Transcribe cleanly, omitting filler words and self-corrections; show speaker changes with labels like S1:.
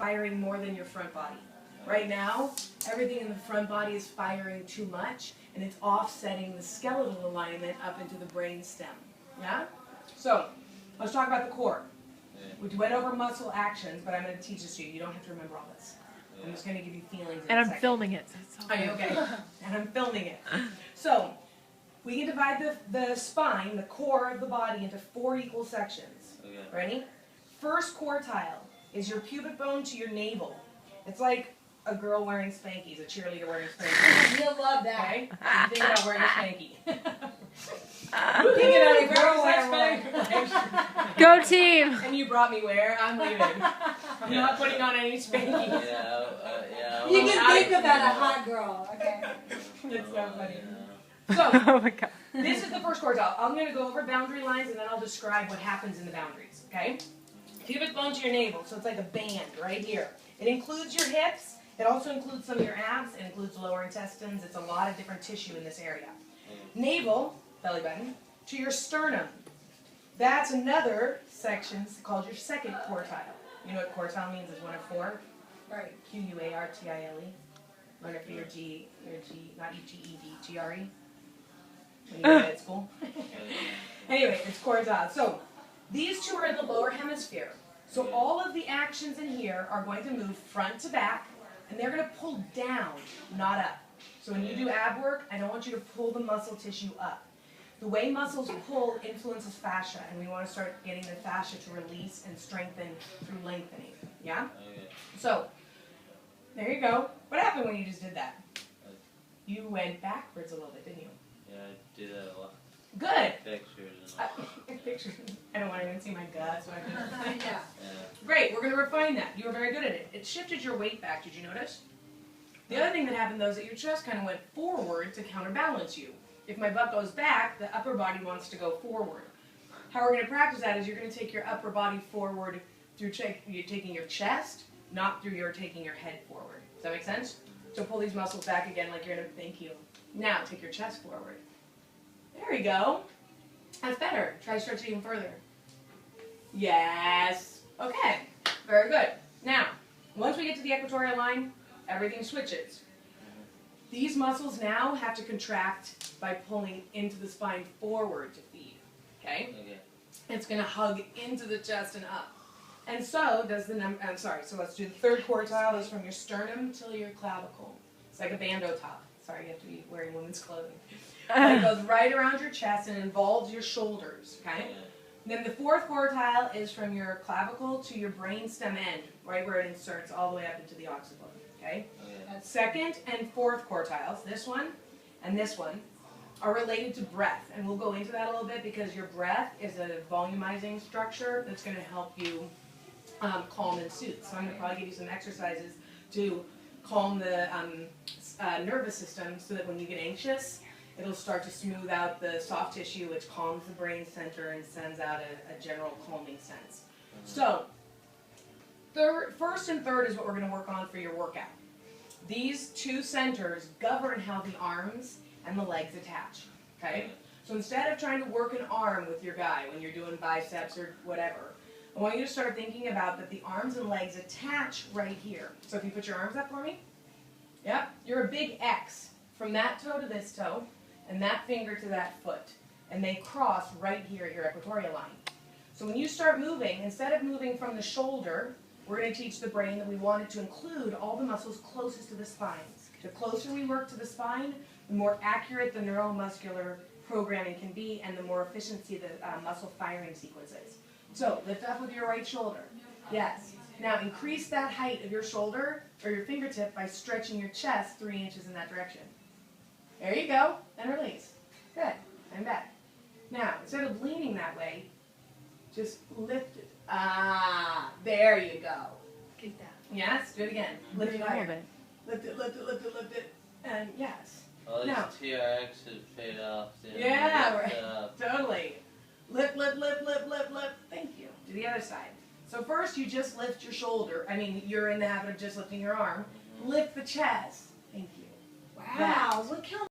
S1: firing more than your front body. Right now, everything in the front body is firing too much, and it's offsetting the skeletal alignment up into the brain stem. Yeah? So, let's talk about the core. We went over muscle actions, but I'm going to teach this to you. You don't have to remember all this. I'm just going to give you feelings.
S2: And I'm filming it. So
S1: are you okay? And I'm filming it. So, we can divide the spine, the core of the body, into 4 equal sections.
S3: Okay.
S1: Ready? First quartile is your pubic bone to your navel. It's like a girl wearing Spankies, a cheerleader wearing Spankies.
S4: You'll love that.
S1: Okay? Think about wearing a Spanky. Think about a girl wearing Spanky.
S2: Go team!
S1: And you brought me where? I'm leaving. I'm not putting on any Spankies.
S3: Yeah.
S4: You can think about a hot girl, okay?
S1: It's so funny.
S3: Yeah.
S1: So,
S2: Oh my god.
S1: this is the first quartile. I'm going to go over boundary lines and then I'll describe what happens in the boundaries, okay? Pubic bone to your navel, so it's like a band right here. It includes your hips. It also includes some of your abs. It includes lower intestines. It's a lot of different tissue in this area. Navel, belly button, to your sternum. That's another section called your second quartile. You know what quartile means? It's 1 of 4.
S4: Right.
S1: Q-U-A-R-T-I-L-E. Learn it for your G, not E-G-E-D, G-R-E. When you get at school. Anyway, it's quartile. So, these two are in the lower hemisphere. So all of the actions in here are going to move front to back, and they're going to pull down, not up. So when you do ab work, I don't want you to pull the muscle tissue up. The way muscles pull influences fascia, and we want to start getting the fascia to release and strengthen through lengthening. Yeah?
S3: Okay.
S1: So, there you go. What happened when you just did that? You went backwards a little bit, didn't you?
S3: Yeah, I do that a lot.
S1: Good.
S3: Pictures and all.
S1: Pictures. I don't want to even see my guts. So I
S4: Yeah.
S1: Great, we're going to refine that. You were very good at it. It shifted your weight back, did you notice? The other thing that happened, though, is that your chest kind of went forward to counterbalance you. If my butt goes back, the upper body wants to go forward. How we're going to practice that is you're going to take your upper body forward through you're taking your chest, not through your taking your head forward. Does that make sense? So pull these muscles back again like you're going to, thank you. Now take your chest forward. There we go. That's better. Try to stretch it even further. Yes. Okay. Very good. Now, once we get to the equatorial line, everything switches. These muscles now have to contract by pulling into the spine forward to feed. Okay?
S3: Okay.
S1: It's going to hug into the chest and up. And so does the so let's do the third quartile is from your sternum till your clavicle. It's like a bandeau top. Sorry, you have to be wearing women's clothing. But it goes right around your chest and involves your shoulders, okay?
S3: Yeah.
S1: Then the fourth quartile is from your clavicle to your brain stem end, right where it inserts all the way up into the occiput, okay?
S3: Okay.
S1: Second and fourth quartiles, this one and this one, are related to breath. And we'll go into that a little bit because your breath is a volumizing structure that's going to help you calm and soothe. So I'm going to probably give you some exercises to calm the nervous system so that when you get anxious, it'll start to smooth out the soft tissue, which calms the brain center and sends out a general calming sense. So, first and third is what we're going to work on for your workout. These two centers govern how the arms and the legs attach. Okay? So instead of trying to work an arm with your guy when you're doing biceps or whatever, I want you to start thinking about that the arms and legs attach right here. So if you put your arms up for me, yep, you're a big X from that toe to this toe, and that finger to that foot. And they cross right here at your equatorial line. So when you start moving, instead of moving from the shoulder, we're going to teach the brain that we want it to include all the muscles closest to the spine. The closer we work to the spine, the more accurate the neuromuscular programming can be and the more efficiency the muscle firing sequence is. So lift up with your right shoulder. Yes. Now increase that height of your shoulder or your fingertip by stretching your chest 3 inches in that direction. There you go, and release. Good, and back. Now, instead of leaning that way, just lift it. Ah, there you go.
S4: Get that.
S1: Yes, do it again. Lift it
S2: All of
S1: higher.
S2: it.
S1: Lift it, lift it, lift it, lift it. And yes.
S3: All these
S1: Now.
S3: TRXs paid off.
S1: Yeah, right. Totally. Lift, lift, lift, lift, lift, lift. Thank you. Do the other side. So first you just lift your shoulder. I mean, you're in the habit of just lifting your arm. Lift the chest. Thank you.
S4: Wow, look how